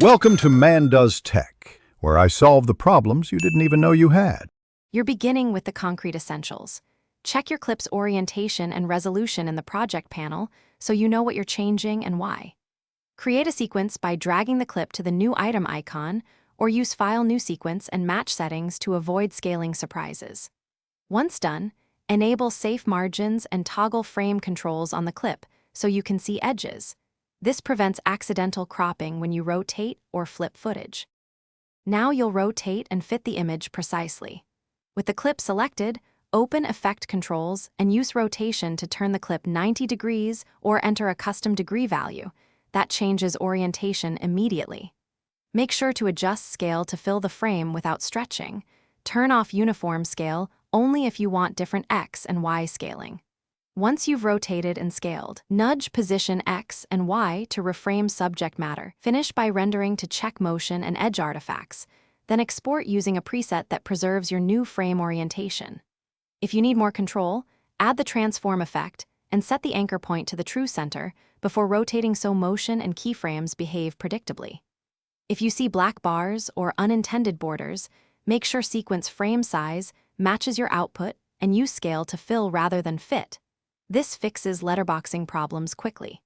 Welcome to Man Does Tech, where I solve the problems you didn't even know you had. You're beginning with the concrete essentials. Check your clip's orientation and resolution in the project panel so you know what you're changing and why. Create a sequence by dragging the clip to the new item icon, or use File New Sequence and match settings to avoid scaling surprises. Once done, enable safe margins and toggle frame controls on the clip so you can see edges. This prevents accidental cropping when you rotate or flip footage. Now you'll rotate and fit the image precisely. With the clip selected, open Effect Controls and use Rotation to turn the clip 90 degrees or enter a custom degree value. That changes orientation immediately. Make sure to adjust scale to fill the frame without stretching. Turn off uniform scale only if you want different X and Y scaling. Once you've rotated and scaled, nudge position X and Y to reframe subject matter. Finish by rendering to check motion and edge artifacts, then export using a preset that preserves your new frame orientation. If you need more control, add the transform effect and set the anchor point to the true center before rotating so motion and keyframes behave predictably. If you see black bars or unintended borders, make sure sequence frame size matches your output and use scale to fill rather than fit. This fixes letterboxing problems quickly.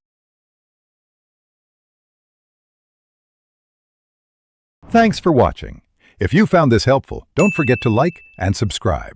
Thanks for watching. If you found this helpful, don't forget to like and subscribe.